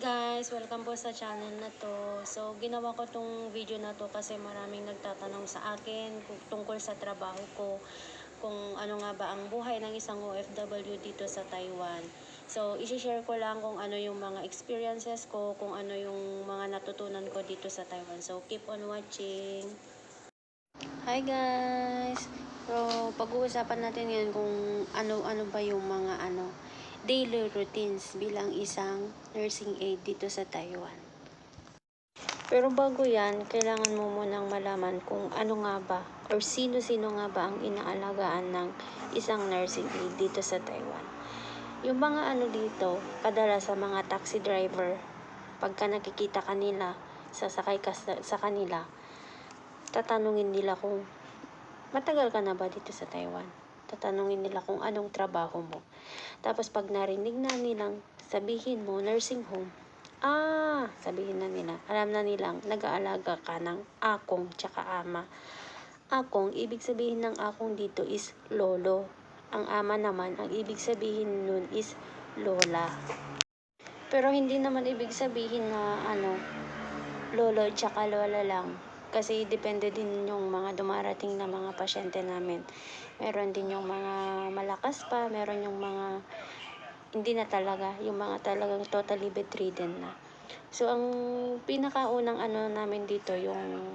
Guys, welcome po sa channel na to. So, ginawa ko tong video na to kasi maraming nagtatanong sa akin tungkol sa trabaho ko, kung ano nga ba ang buhay ng isang OFW dito sa Taiwan. So, isi-share ko lang kung ano yung mga experiences ko, kung ano yung mga natutunan ko dito sa Taiwan. So, keep on watching. Hi guys! So, pag-uusapan natin ngayon kung ano ba yung mga daily routines bilang isang nursing aide dito sa Taiwan. Pero bago yan, kailangan mo munang malaman kung ano nga ba or sino-sino nga ba ang inaalagaan ng isang nursing aide dito sa Taiwan. Yung mga dito, kadalasan sa mga taxi driver, pagka nakikita kanila, sasakay ka sa kanila, tatanungin nila kung matagal ka na ba dito sa Taiwan? Tatanungin nila kung anong trabaho mo. Tapos pag narinig na nilang sabihin mo, nursing home, sabihin na nila, alam na nilang nag-aalaga ka ng akong tsaka ama. Akong, ibig sabihin ng akong dito is lolo. Ang ama naman, ang ibig sabihin nun is lola. Pero hindi naman ibig sabihin na lolo tsaka lola lang. Kasi depende din yung mga dumarating na mga pasyente namin. Meron din yung mga malakas pa, meron yung mga hindi na talaga, yung mga talagang totally bedridden na. So, ang pinakaunang namin dito, yung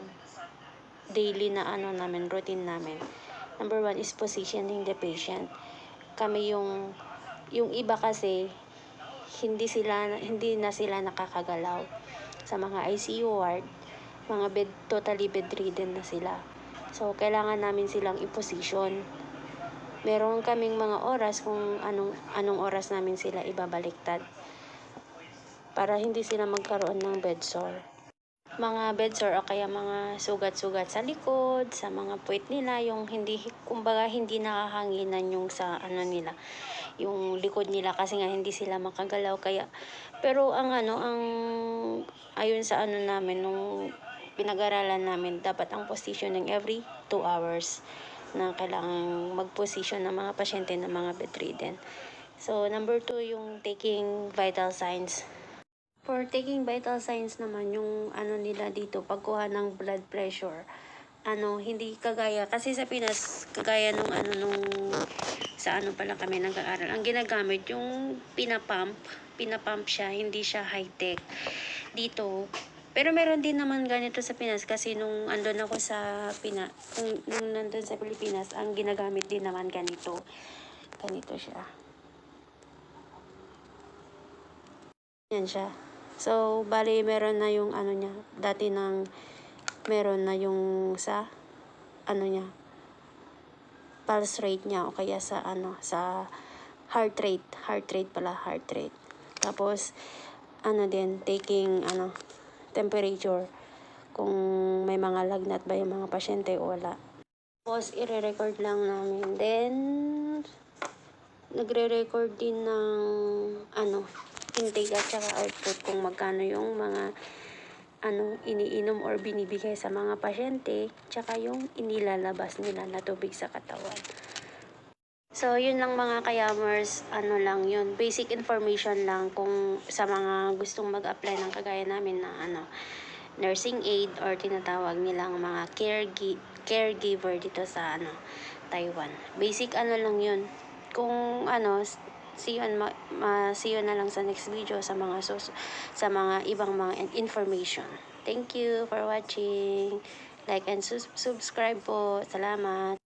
daily na namin, routine namin. Number 1 is positioning the patient. Kami yung iba kasi, hindi na sila nakakagalaw sa mga ICU ward, mga totally bedridden na sila. So, kailangan namin silang i-position. Meron kaming mga oras kung anong oras namin sila ibabaliktad para hindi sila magkaroon ng bed sore. Mga bed sore o kaya mga sugat-sugat sa likod, sa mga puwet nila, yung kumbaga hindi nakahanginan yung sa nila, yung likod nila kasi nga hindi sila makagalaw kaya. Pero ang ayon sa namin nung pinag-aralan namin, dapat ang positioning every 2 hours na kailangang mag-position ng mga pasyente ng mga bedridden. So, number 2, yung taking vital signs. For taking vital signs naman, yung nila dito, pagkuha ng blood pressure, hindi kagaya, kasi sa Pinas, kagaya nung sa pala kami nag-aaral, ang ginagamit yung pinapump siya, hindi siya high-tech. Dito, pero meron din naman ganito sa Pinas kasi nung andun ako sa nung nandun sa Pilipinas, ang ginagamit din naman ganito siya. Yan siya. So, bali meron na yung niya, dati meron na yung sa niya, pulse rate niya o kaya sa sa heart rate pala. Tapos din taking temperature, kung may mga lagnat ba yung mga pasyente o wala. Tapos i-record lang namin. Then nagre-record din ng intake at saka output, kung magkano yung mga iniinom or binibigay sa mga pasyente, tsaka yung inilalabas nila na tubig sa katawan. So, yun lang mga kayamers, lang yun, basic information lang kung sa mga gustong mag-apply ng kagaya namin na nursing aide or tinatawag nilang mga caregiver dito sa Taiwan. Basic lang yun. Kung see you na lang sa next video sa mga ibang mga information. Thank you for watching. Like and subscribe po. Salamat.